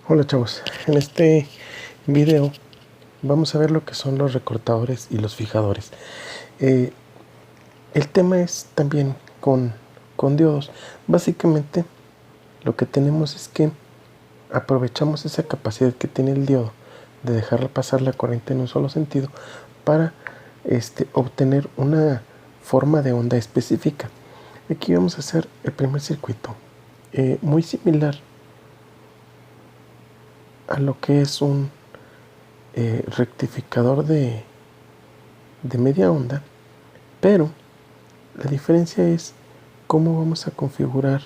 Hola chavos, en este video vamos a ver lo que son los recortadores y los fijadores. El tema es también con diodos. Básicamente lo que tenemos es que aprovechamos esa capacidad que tiene el diodo de dejar pasar la corriente en un solo sentido para obtener una forma de onda específica. Aquí vamos a hacer el primer circuito, muy similar a lo que es un rectificador de media onda, pero la diferencia es cómo vamos a configurar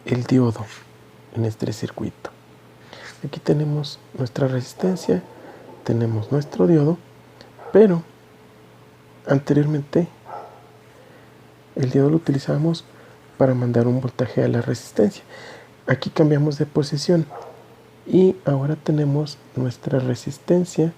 el diodo en este circuito. Aquí tenemos nuestra resistencia, tenemos nuestro diodo, pero anteriormente el diodo lo utilizábamos para mandar un voltaje a la resistencia. Aquí cambiamos de posición y ahora tenemos nuestra resistencia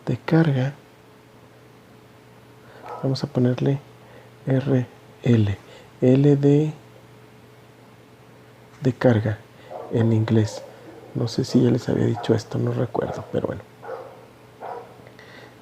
de carga. Vamos a ponerle RL, L de carga en inglés. No sé si ya les había dicho esto, no recuerdo, pero bueno.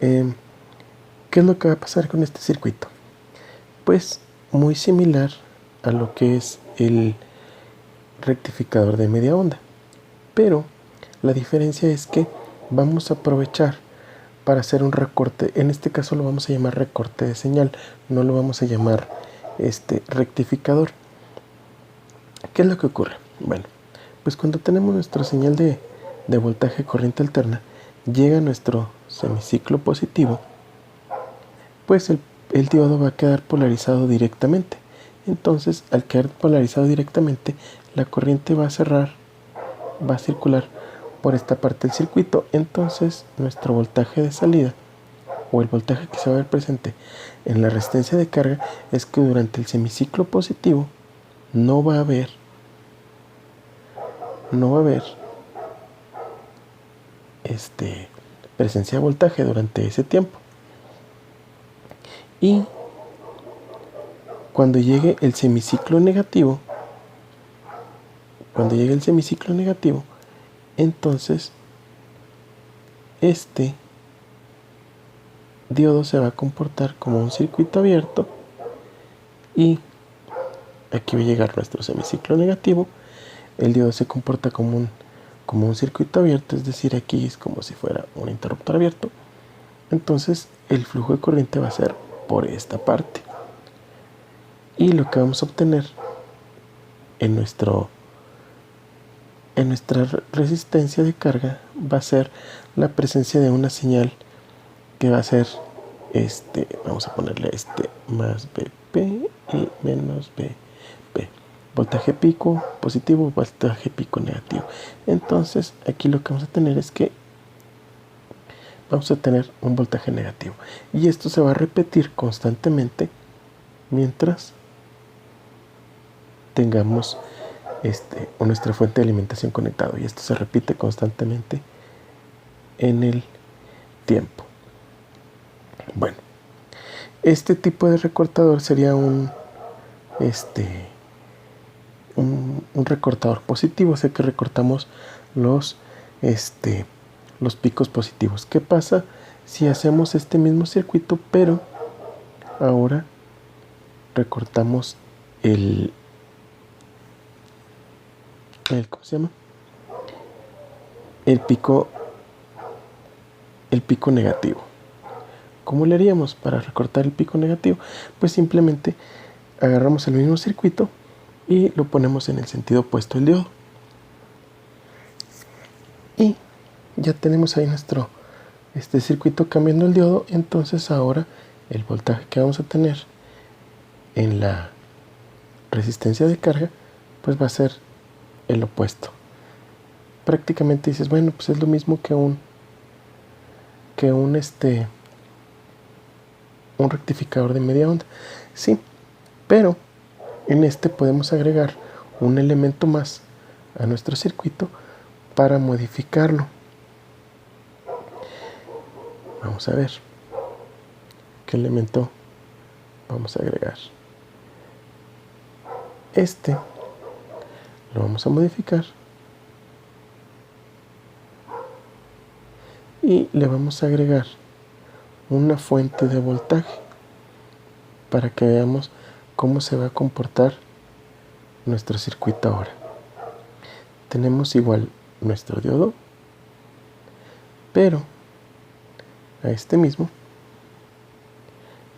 ¿Qué es lo que va a pasar con este circuito? Pues muy similar a lo que es el rectificador de media onda, pero la diferencia es que vamos a aprovechar para hacer un recorte. En este caso lo vamos a llamar recorte de señal, no lo vamos a llamar rectificador. ¿Qué es lo que ocurre? Bueno, pues cuando tenemos nuestra señal de voltaje corriente alterna, llega nuestro semiciclo positivo, pues el diodo va a quedar polarizado directamente. Entonces, al quedar polarizado directamente, la corriente va a circular por esta parte del circuito. Entonces, nuestro voltaje de salida, o el voltaje que se va a ver presente en la resistencia de carga, es que durante el semiciclo positivo no va a haber presencia de voltaje durante ese tiempo. Y cuando llegue el semiciclo negativo, entonces este diodo se va a comportar como un circuito abierto y aquí va a llegar nuestro semiciclo negativo. El diodo se comporta como un circuito abierto, es decir, aquí es como si fuera un interruptor abierto. Entonces el flujo de corriente va a ser por esta parte. Y lo que vamos a obtener en nuestra resistencia de carga va a ser la presencia de una señal que va a ser vamos a ponerle más BP y menos BP. Voltaje pico positivo, voltaje pico negativo. Entonces aquí lo que vamos a tener es que vamos a tener un voltaje negativo. Y esto se va a repetir constantemente mientras tengamos nuestra fuente de alimentación conectado. Y esto se repite constantemente en el tiempo. Bueno, este tipo de recortador sería un recortador positivo, o sea que recortamos los picos positivos. ¿Qué pasa si hacemos este mismo circuito, pero ahora recortamos ¿cómo se llama? El pico negativo. ¿Cómo le haríamos para recortar el pico negativo? Pues simplemente agarramos el mismo circuito y lo ponemos en el sentido opuesto del diodo. Y ya tenemos ahí nuestro circuito cambiando el diodo. Entonces ahora el voltaje que vamos a tener en la resistencia de carga pues va a ser el opuesto. Prácticamente dices, bueno, pues es lo mismo que un rectificador de media onda. Sí, pero en podemos agregar un elemento más a nuestro circuito para modificarlo. Vamos a ver qué elemento vamos a agregar. Lo vamos a modificar y le vamos a agregar una fuente de voltaje para que veamos cómo se va a comportar nuestro circuito ahora. Tenemos igual nuestro diodo, pero a este mismo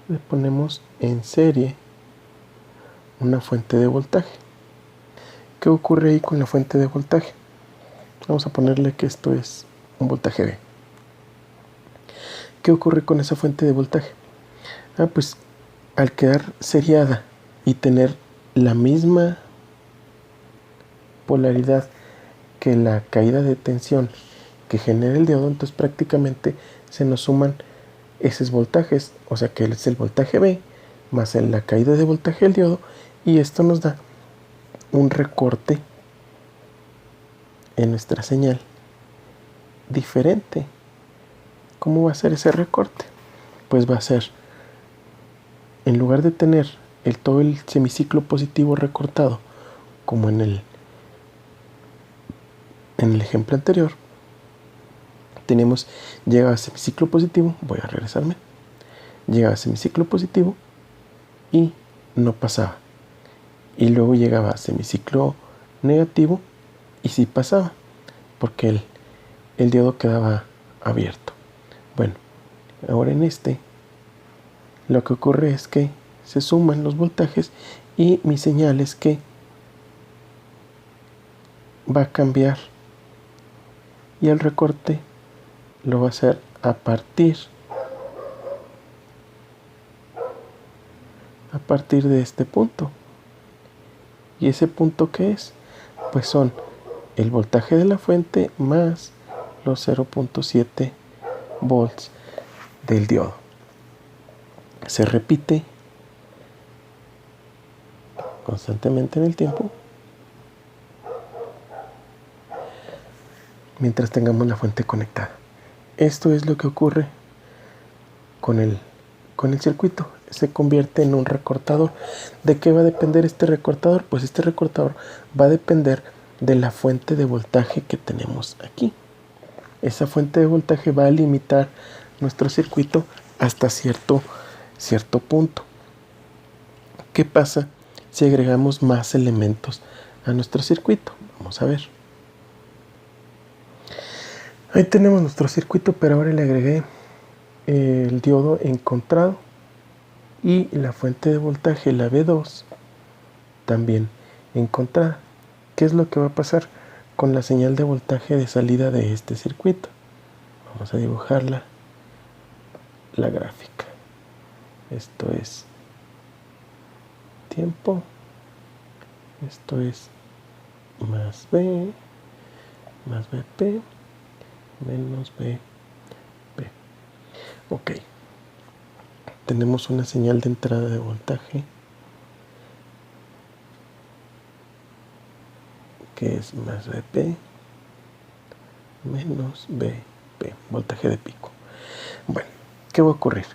le ponemos en serie una fuente de voltaje. ¿Qué ocurre ahí con la fuente de voltaje? Vamos a ponerle que esto es un voltaje B. ¿Qué ocurre con esa fuente de voltaje? Pues al quedar seriada y tener la misma polaridad que la caída de tensión que genera el diodo, entonces prácticamente se nos suman esos voltajes, o sea que es el voltaje B más la caída de voltaje del diodo, y esto nos da un recorte en nuestra señal diferente. ¿Cómo va a ser ese recorte? Pues va a ser, en lugar de tener todo el semiciclo positivo recortado como en el ejemplo anterior, tenemos, llegaba a semiciclo positivo, voy a regresarme, llegaba a semiciclo positivo y no pasaba, y luego llegaba a semiciclo negativo y sí pasaba, porque el diodo quedaba abierto. Bueno, ahora en lo que ocurre es que se suman los voltajes y mi señal es que va a cambiar, y el recorte lo va a hacer a partir de este punto. ¿Y ese punto qué es? Pues son el voltaje de la fuente más los 0.7 volts del diodo. Se repite constantemente en el tiempo mientras tengamos la fuente conectada. Esto es lo que ocurre con el circuito. Se convierte en un recortador. ¿De qué va a depender este recortador? Pues este recortador va a depender de la fuente de voltaje que tenemos aquí. Esa fuente de voltaje va a limitar nuestro circuito hasta cierto punto. ¿Qué pasa si agregamos más elementos a nuestro circuito? Vamos a ver. Ahí tenemos nuestro circuito, pero ahora le agregué el diodo encontrado y la fuente de voltaje, la B2, también encontrada. ¿Qué es lo que va a pasar con la señal de voltaje de salida de este circuito? Vamos a dibujarla, la gráfica. Esto es tiempo, esto es más B, más BP, menos B. Ok, tenemos una señal de entrada de voltaje que es más BP menos BP, voltaje de pico. Bueno, ¿qué va a ocurrir?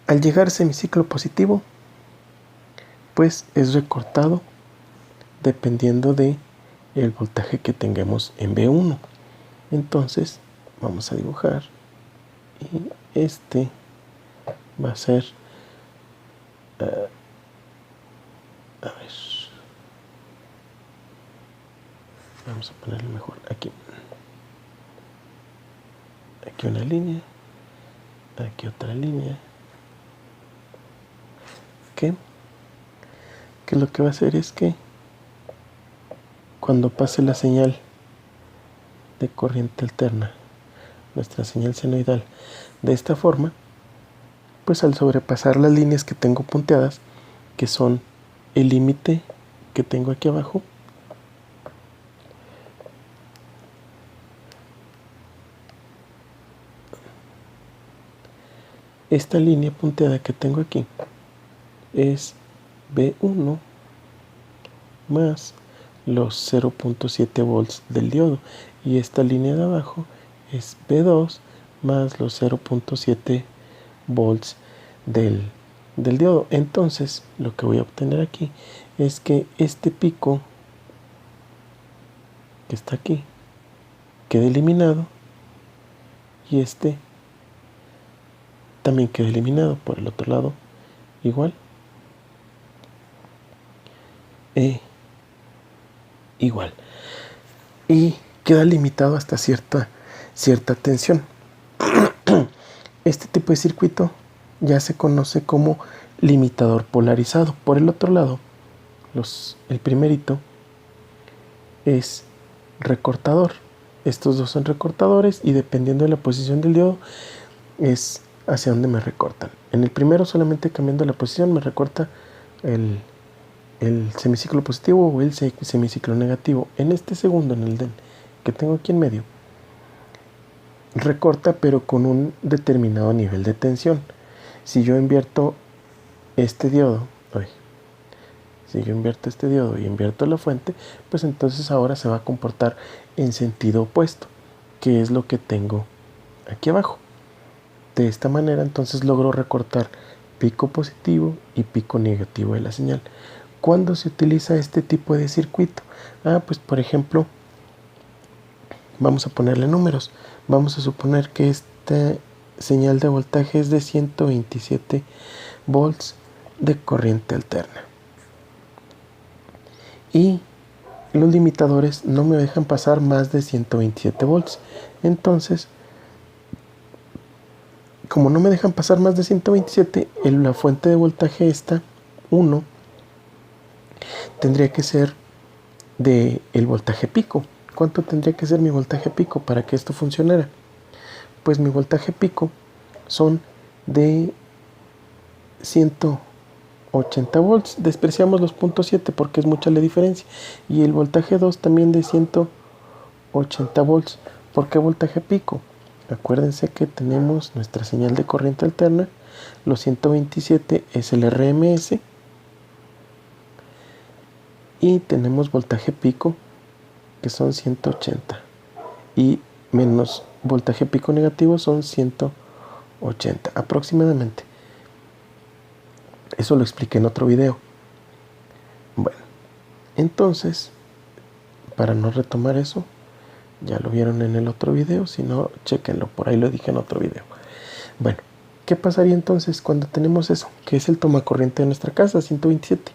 Al llegar a semiciclo positivo, pues es recortado dependiendo de el voltaje que tengamos en B1. Entonces vamos a dibujar, y este va a ser a ver, vamos a ponerlo mejor aquí una línea, aquí otra línea. Que lo que va a hacer es que cuando pase la señal de corriente alterna, nuestra señal senoidal, de esta forma, pues al sobrepasar las líneas que tengo punteadas, que son el límite que tengo aquí abajo, esta línea punteada que tengo aquí es B1 más los 0.7 volts del diodo, y esta línea de abajo es B2 más los 0.7 volts del diodo. Entonces lo que voy a obtener aquí es que este pico que está aquí quede eliminado y este también quede eliminado. Por el otro lado igual, igual, y queda limitado hasta cierta tensión. Este tipo de circuito ya se conoce como limitador polarizado. Por el otro lado, el primerito es recortador. Estos dos son recortadores y dependiendo de la posición del diodo es hacia dónde me recortan. En el primero, solamente cambiando la posición me recorta el semiciclo positivo o el semiciclo negativo. En este segundo, en el que tengo aquí en medio, recorta pero con un determinado nivel de tensión. Si yo invierto este diodo, y invierto la fuente, pues entonces ahora se va a comportar en sentido opuesto, que es lo que tengo aquí abajo. De esta manera entonces logro recortar pico positivo y pico negativo de la señal. ¿Cuándo se utiliza este tipo de circuito? Pues por ejemplo, vamos a ponerle números. Vamos a suponer que esta señal de voltaje es de 127 volts de corriente alterna. Y los limitadores no me dejan pasar más de 127 volts. Entonces, como no me dejan pasar más de 127, la fuente de voltaje esta, 1, tendría que ser del voltaje pico. ¿Cuánto tendría que ser mi voltaje pico para que esto funcionara? Pues mi voltaje pico son de 180 volts. Despreciamos los 0.7 porque es mucha la diferencia. Y el voltaje 2 también de 180 volts. ¿Por qué voltaje pico? Acuérdense que tenemos nuestra señal de corriente alterna. Los 127 es el RMS. Y tenemos voltaje pico, que son 180. Y menos voltaje pico negativo son 180 aproximadamente. Eso lo expliqué en otro video. Bueno, entonces, para no retomar eso, ya lo vieron en el otro video, si no, chéquenlo, por ahí lo dije en otro video. Bueno, ¿qué pasaría entonces cuando tenemos eso? Que es el tomacorriente de nuestra casa, 127.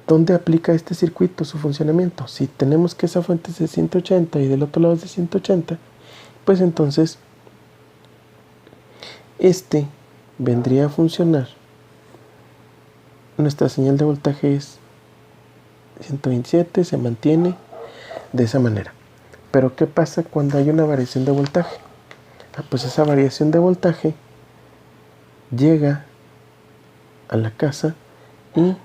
¿Dónde aplica este circuito su funcionamiento? Si tenemos que esa fuente es de 180 y del otro lado es de 180, pues entonces este vendría a funcionar. Nuestra señal de voltaje es 127, se mantiene de esa manera. Pero ¿qué pasa cuando hay una variación de voltaje? Pues esa variación de voltaje llega a la casa y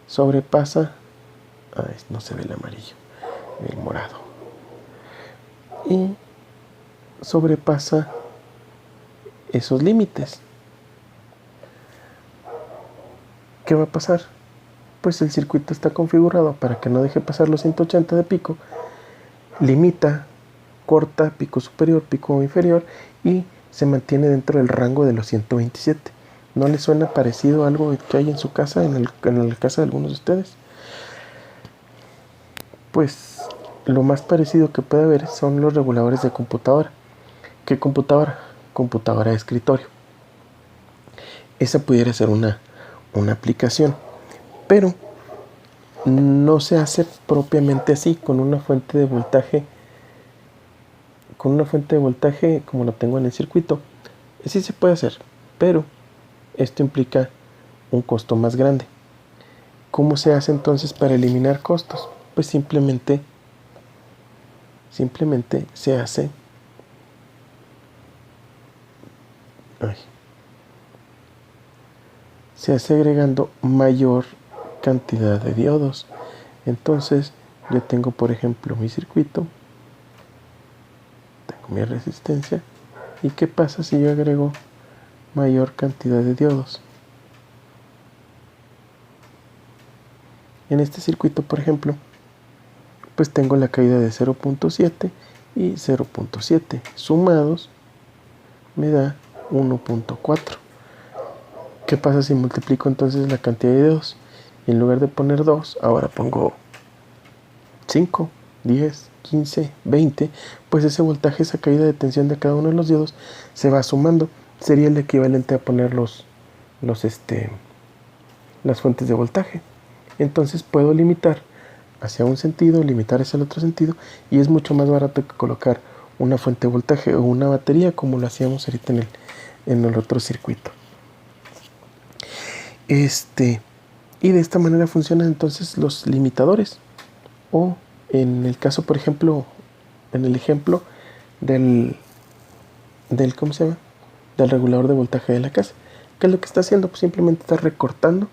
sobrepasa, no se ve el amarillo, el morado, y sobrepasa esos límites. ¿Qué va a pasar? Pues el circuito está configurado para que no deje pasar los 180 de pico, limita, corta pico superior, pico inferior y se mantiene dentro del rango de los 127. ¿No les suena parecido a algo que hay en su casa, en la casa de algunos de ustedes? Pues lo más parecido que puede haber son los reguladores de computadora. ¿Qué computadora? Computadora de escritorio. Esa pudiera ser una aplicación, pero no se hace propiamente así, con una fuente de voltaje como lo tengo en el circuito. Sí se puede hacer, pero esto implica un costo más grande. ¿Cómo se hace entonces para eliminar costos? Pues simplemente se hace agregando mayor cantidad de diodos. Entonces yo tengo, por ejemplo, mi circuito, tengo mi resistencia, y ¿qué pasa si yo agrego mayor cantidad de diodos? En este circuito, por ejemplo, pues tengo la caída de 0.7 y 0.7 sumados me da 1.4. ¿Qué pasa si multiplico entonces la cantidad de diodos? Y en lugar de poner 2, ahora pongo 5. 10, 15, 20, pues ese voltaje, esa caída de tensión de cada uno de los diodos se va sumando. Sería el equivalente a poner las fuentes de voltaje. Entonces puedo limitar hacia un sentido, limitar hacia el otro sentido, y es mucho más barato que colocar una fuente de voltaje o una batería como lo hacíamos ahorita en el otro circuito. Y de esta manera funcionan entonces los limitadores, o en el caso, por ejemplo, en el ejemplo del ¿cómo se llama? Del regulador de voltaje de la casa. ¿Qué es lo que está haciendo? Pues simplemente está recortando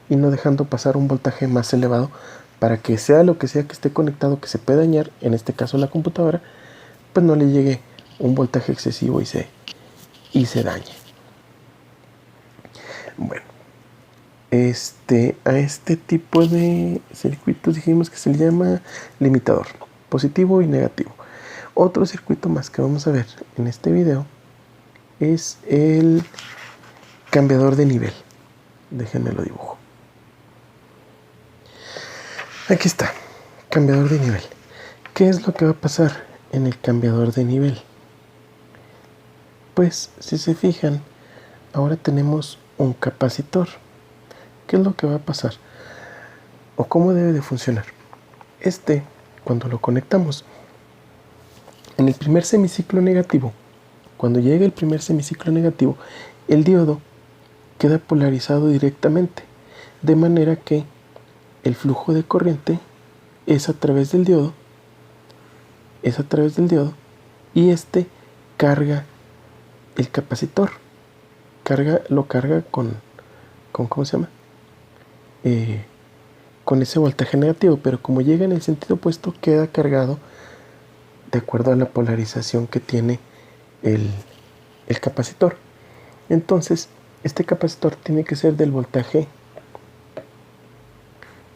y no dejando pasar un voltaje más elevado para que sea lo que sea que esté conectado, que se pueda dañar, en este caso la computadora, pues no le llegue un voltaje excesivo y se dañe. Bueno, a este tipo de circuitos dijimos que se le llama limitador, positivo y negativo. Otro circuito más que vamos a ver en este video es el cambiador de nivel. Déjenme lo dibujo. Aquí está, cambiador de nivel. ¿Qué es lo que va a pasar en el cambiador de nivel? Pues si se fijan, ahora tenemos un capacitor. ¿Qué es lo que va a pasar? ¿O cómo debe de funcionar? Cuando lo conectamos en el primer semiciclo negativo, cuando llega el primer semiciclo negativo, el diodo queda polarizado directamente, de manera que el flujo de corriente es a través del diodo, y carga el capacitor, lo carga con ¿cómo se llama? Con ese voltaje negativo, pero como llega en el sentido opuesto, queda cargado de acuerdo a la polarización que tiene el capacitor. Entonces, este capacitor tiene que ser del voltaje.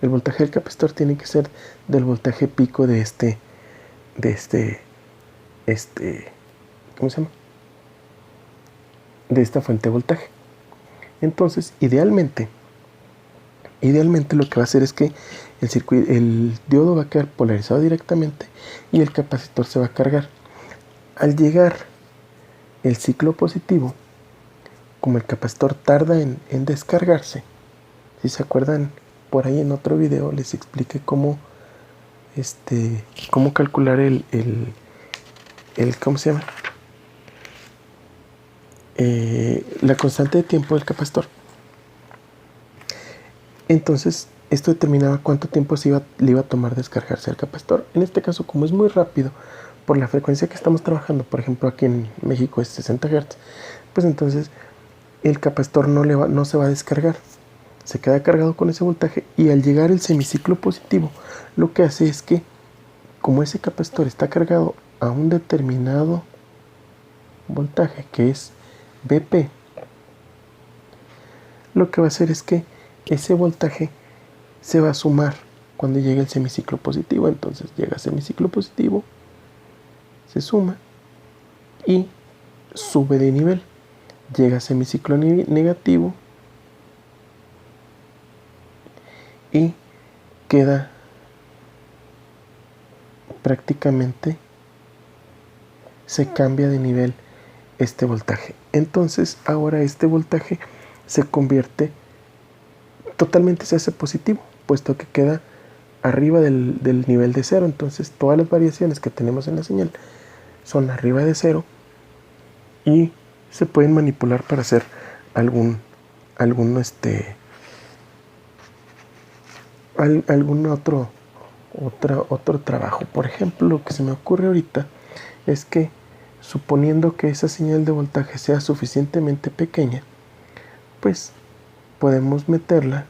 El voltaje del capacitor tiene que ser del voltaje pico de ¿cómo se llama? De esta fuente de voltaje. Entonces, idealmente lo que va a hacer es que el diodo va a quedar polarizado directamente y el capacitor se va a cargar. Al llegar el ciclo positivo, como el capacitor tarda en descargarse, si se acuerdan, por ahí en otro video les expliqué cómo calcular ¿cómo se llama? La constante de tiempo del capacitor. Entonces, esto determinaba cuánto tiempo le iba a tomar descargarse al capacitor. En este caso, como es muy rápido, por la frecuencia que estamos trabajando, por ejemplo, aquí en México es 60 Hz, pues entonces el capacitor no se va a descargar. Se queda cargado con ese voltaje, y al llegar el semiciclo positivo, lo que hace es que, como ese capacitor está cargado a un determinado voltaje, que es Vp, lo que va a hacer es que ese voltaje se va a sumar cuando llegue el semiciclo positivo. Entonces llega el semiciclo positivo, se suma y sube de nivel. Llega a semiciclo negativo y queda prácticamente, se cambia de nivel este voltaje. Entonces ahora este voltaje se convierte totalmente, se hace positivo, puesto que queda arriba del nivel de cero. Entonces todas las variaciones que tenemos en la señal son arriba de cero y se pueden manipular para hacer algún otro trabajo. Por ejemplo, lo que se me ocurre ahorita es que, suponiendo que esa señal de voltaje sea suficientemente pequeña, pues podemos meterla,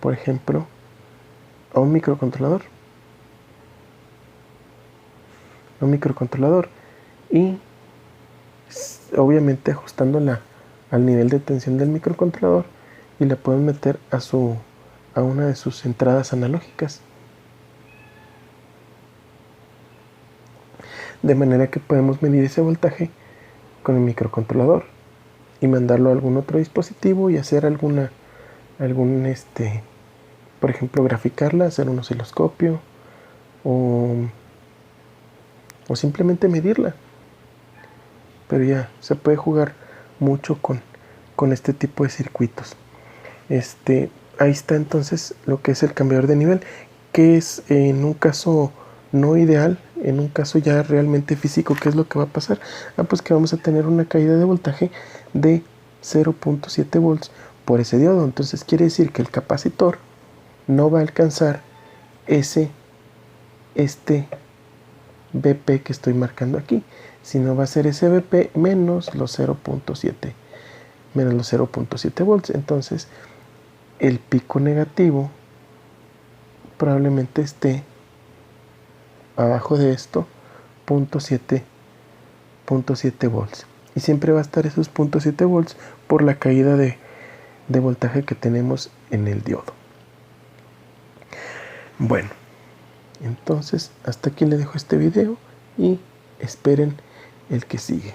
por ejemplo, a un microcontrolador. Y obviamente ajustándola al nivel de tensión del microcontrolador, y la podemos meter a una de sus entradas analógicas, de manera que podemos medir ese voltaje con el microcontrolador y mandarlo a algún otro dispositivo y hacer por ejemplo, graficarla, hacer un osciloscopio o simplemente medirla. Pero ya se puede jugar mucho con este tipo de circuitos. Ahí está entonces lo que es el cambiador de nivel, que es en un caso no ideal, en un caso ya realmente físico. ¿Qué es lo que va a pasar? Pues que vamos a tener una caída de voltaje de 0.7 volts por ese diodo. Entonces quiere decir que el capacitor no va a alcanzar este BP que estoy marcando aquí, sino va a ser ese BP menos los 0.7 volts. Entonces el pico negativo probablemente esté abajo de esto, 0.7 volts. Y siempre va a estar esos 0.7 volts por la caída de voltaje que tenemos en el diodo. Bueno, entonces hasta aquí le dejo este video y esperen el que sigue.